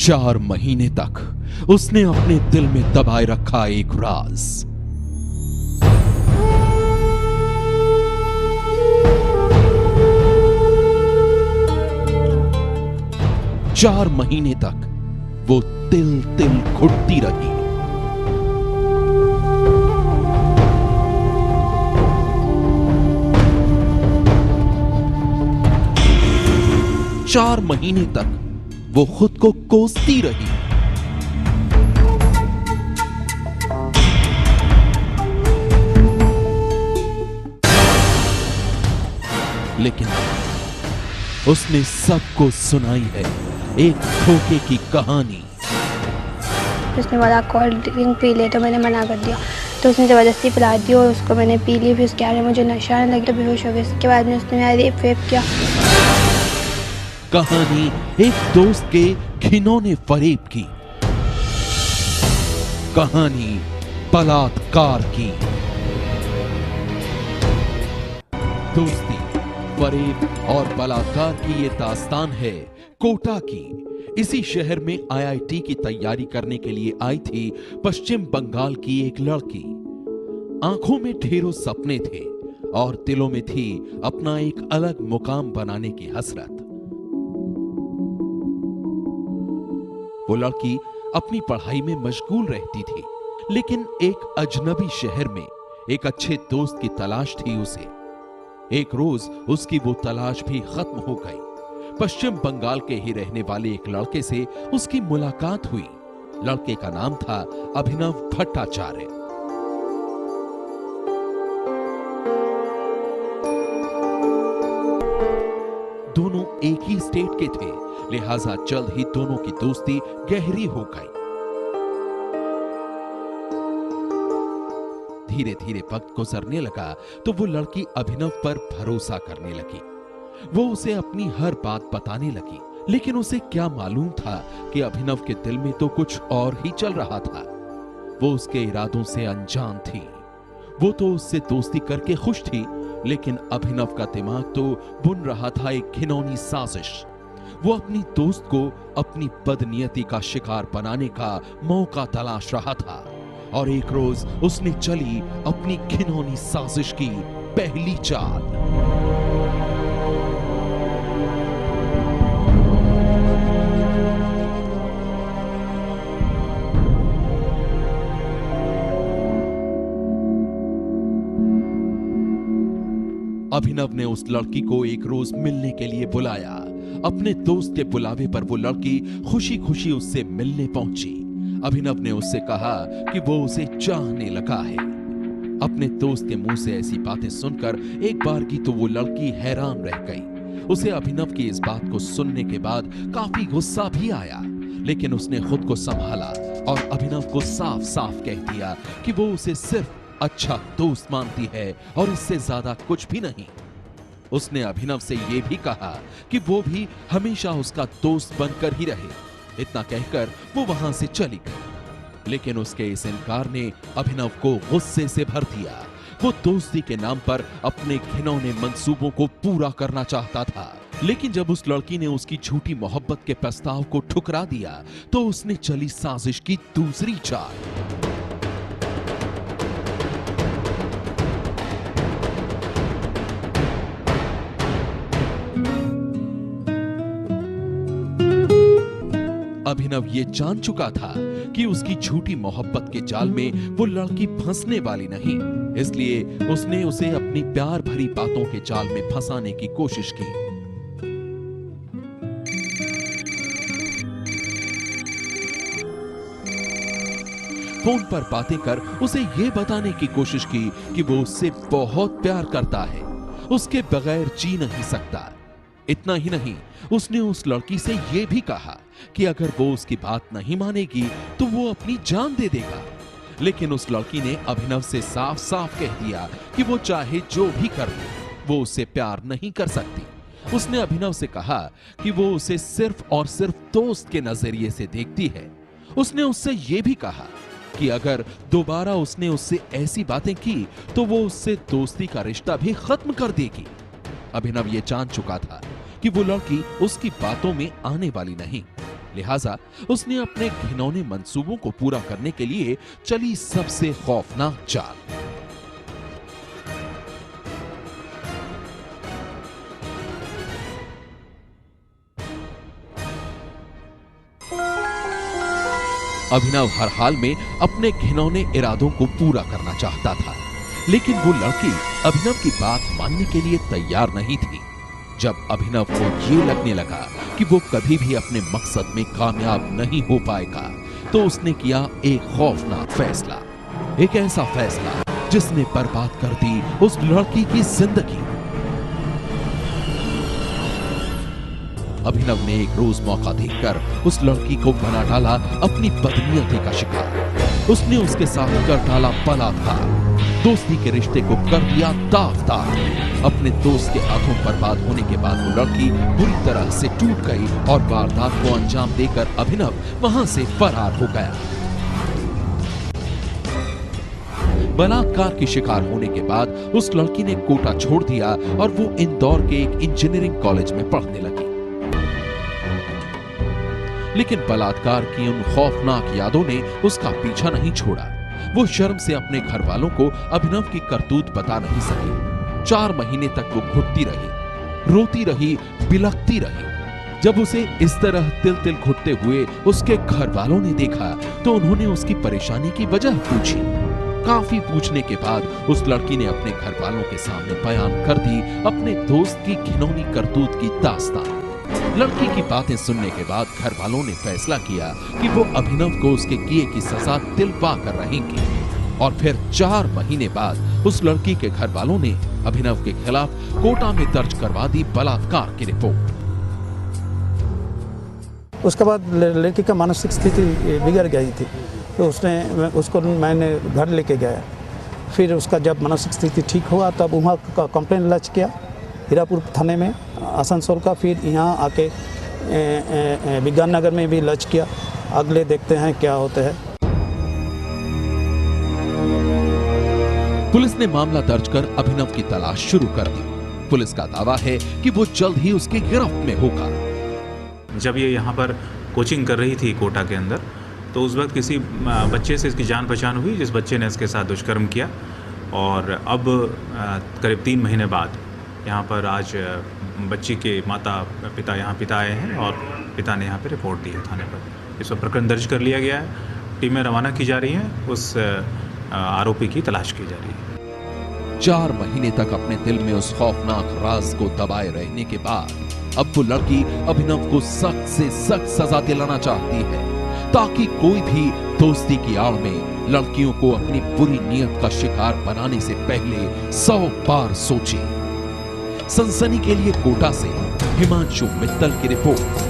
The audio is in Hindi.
4 महीने तक उसने अपने दिल में दबाए रखा एक राज। चार महीने तक वो तिल तिल घुटती रही। चार महीने तक वो खुद को कोसती रही। लेकिन उसने सबको सुनाई है एक धोखे की कहानी। उसने बोला कोल्ड ड्रिंक पी ले, तो मैंने मना कर दिया। तो उसने ज़बरदस्ती पिला दी और उसको मैंने पी ली। फिर उसके आगे मुझे नशा आने लगा तो बेहोश हो गई। उसके बाद में उसने मेरा रेप वेप किया। कहानी एक दोस्त के घिनौने फरेब की। कहानी बलात्कार की। दोस्ती, फरेब और बलात्कार की ये दास्तान है कोटा की। इसी शहर में आईआईटी की तैयारी करने के लिए आई थी पश्चिम बंगाल की एक लड़की। आंखों में ढेरों सपने थे और दिलों में थी अपना एक अलग मुकाम बनाने की हसरत। वो लड़की अपनी पढ़ाई में मशगूल रहती थी, लेकिन एक अजनबी शहर में एक अच्छे दोस्त की तलाश थी उसे। एक रोज उसकी वो तलाश भी खत्म हो गई। पश्चिम बंगाल के ही रहने वाले एक लड़के से उसकी मुलाकात हुई। लड़के का नाम था अभिनव भट्टाचार्य। दोनों एक ही स्टेट के थे, लिहाजा जल्द ही दोनों की दोस्ती गहरी हो गई। धीरे धीरे वक्त गुजरने लगा तो वो लड़की अभिनव पर भरोसा करने लगी। वो उसे अपनी हर बात बताने लगी, लेकिन उसे क्या मालूम था कि अभिनव के दिल में तो कुछ और ही चल रहा था। वो उसके इरादों से अनजान थी। वो तो उससे दोस्ती करके खुश थी, लेकिन अभिनव का दिमाग तो बुन रहा था एक घिनौनी साजिश। वो अपनी दोस्त को अपनी बदनीयती का शिकार बनाने का मौका तलाश रहा था और एक रोज उसने चली अपनी घिनौनी साजिश की पहली चाल। अभिनव ने उस लड़की को एक रोज मिलने के लिए बुलाया। अपने दोस्त के बुलावे पर वो लड़की खुशी खुशी उससे मिलने पहुंची। अभिनव ने उससे कहा कि वो उसे चाहने लगा है। अपने दोस्त के मुंह से ऐसी बातें सुनकर एक बार की तो वो लड़की हैरान रह गई। उसे अभिनव की इस बात को सुनने के बाद काफी गुस्सा भी आया, लेकिन उसने खुद को संभाला और अभिनव को साफ साफ कह दिया कि वो उसे सिर्फ अच्छा दोस्त मानती है और इससे ज्यादा कुछ भी नहीं। उसने अभिनव से यह भी कहा कि वो भी हमेशा उसका दोस्त बनकर ही रहे। इतना कहकर वो वहां से चली गई, लेकिन उसके इस इनकार ने अभिनव को गुस्से से भर दिया। वो दोस्ती के नाम पर अपने घिनौने मंसूबों को पूरा करना चाहता था, लेकिन जब उस लड़की ने उसकी झूठी मोहब्बत के प्रस्ताव को ठुकरा दिया तो उसने चली साजिश की दूसरी चाल। अभिनव ये जान चुका था कि उसकी झूठी मोहब्बत के जाल में वो लड़की फंसने वाली नहीं, इसलिए उसने उसे अपनी प्यार भरी बातों के जाल में फंसाने की कोशिश की। फोन पर बातें कर उसे ये बताने की कोशिश की कि वो उससे बहुत प्यार करता है, उसके बगैर जी नहीं सकता। इतना ही नहीं, उसने उस लड़की से यह भी कहा कि अगर वो उसकी बात नहीं मानेगी तो वो अपनी जान दे देगा। लेकिन उस लड़की ने अभिनव से साफ साफ कह दिया कि वो चाहे जो भी कर ले, वो उससे प्यार नहीं कर सकती। उसने अभिनव से कहा कि वो उसे सिर्फ और सिर्फ दोस्त के नजरिए से देखती है। उसने उससे यह भी कहा कि अगर दोबारा उसने उससे ऐसी बातें की तो वो उससे दोस्ती का रिश्ता भी खत्म कर देगी। अभिनव ये जान चुका था कि वो लड़की उसकी बातों में आने वाली नहीं। लिहाजा उसने अपने घिनौने मंसूबों को पूरा करने के लिए चली सबसे खौफनाक चाल। अभिनव हर हाल में अपने घिनौने इरादों को पूरा करना चाहता था, लेकिन वो लड़की अभिनव की बात मानने के लिए तैयार नहीं थी। जब अभिनव को ये लगने लगा कि वो कभी भी अपने मकसद में कामयाब नहीं हो पाएगा, तो उसने किया एक खौफनाक फैसला, एक ऐसा फैसला जिसने बर्बाद कर दी उस लड़की की जिंदगी। अभिनव ने एक रोज मौका देखकर उस लड़की को बना डाला अपनी बदनीयती का शिकार। उसने उसके साथ कर डाला बलात्कार, दोस्ती के रिश्ते को कर दिया दाग-दाग। अपने दोस्त के हाथों बर्बाद होने के बाद वो लड़की बुरी तरह से टूट गई और वारदात को अंजाम देकर अभिनव वहां से फरार हो गया। बलात्कार की शिकार होने के बाद उस लड़की ने कोटा छोड़ दिया और वो इंदौर के एक इंजीनियरिंग कॉलेज में पढ़ने लगी। लेकिन बलात्कार की उन खौफनाक यादों ने उसका पीछा नहीं छोड़ा। वो शर्म से अपने घर वालों को अभिनव की करतूत बता नहीं सकी। 4 महीने तक वो घुटती रही, रोती रही, बिलखती रही। जब उसे इस तरह तिल तिल घुटते हुए उसके घर वालों ने देखा तो उन्होंने उसकी परेशानी की वजह पूछी। काफी पूछने के बाद उस लड़की ने अपने घर वालों के सामने बयान कर दी अपने दोस्त की घिनौनी करतूत की दास्तान। लड़की की बातें सुनने के बाद घर वालों ने फैसला किया कि वो अभिनव को उसके किए की सजा दिलपा कर रहेंगे। और फिर 4 महीने बाद उस लड़की के घर वालों ने अभिनव के खिलाफ कोटा में दर्ज करवा दी बलात्कार की रिपोर्ट। उसके बाद लड़की का मानसिक स्थिति बिगड़ गई थी, तो उसको मैंने घर लेके गया। फिर उसका जब मानसिक स्थिति ठीक हुआ तब वहाँ का कंप्लेंट लॉन्च किया हीरापुर थाने में आसनसोल का। फिर यहाँ आके विज्ञान नगर में भी लॉन्च किया। अगले देखते हैं क्या होते हैं। पुलिस ने मामला दर्ज कर अभिनव की तलाश शुरू कर दी। पुलिस का दावा है कि वो जल्द ही उसकी गिरफ्त में होगा। जब ये यहाँ पर कोचिंग कर रही थी कोटा के अंदर, तो उस वक्त किसी बच्चे से इसकी जान पहचान हुई जिस बच्चे ने इसके साथ दुष्कर्म किया। और अब करीब 3 महीने बाद यहाँ पर आज बच्ची के माता पिता आए हैं और पिता ने यहाँ पे रिपोर्ट दी है थाने पर। इस पर प्रकरण दर्ज कर लिया गया है। टीमें रवाना की जा रही हैं, उस आरोपी की तलाश की जा रही है। 4 महीने तक अपने दिल में उस खौफनाक राज को दबाए रहने के बाद अब वो लड़की अभिनव को सख्त से सख्त सजा दिलाना चाहती है, ताकि कोई भी दोस्ती की आड़ में लड़कियों को अपनी बुरी नीयत का शिकार बनाने से पहले 100 बार सोचे। सनसनी के लिए कोटा से हिमांशु मित्तल की रिपोर्ट।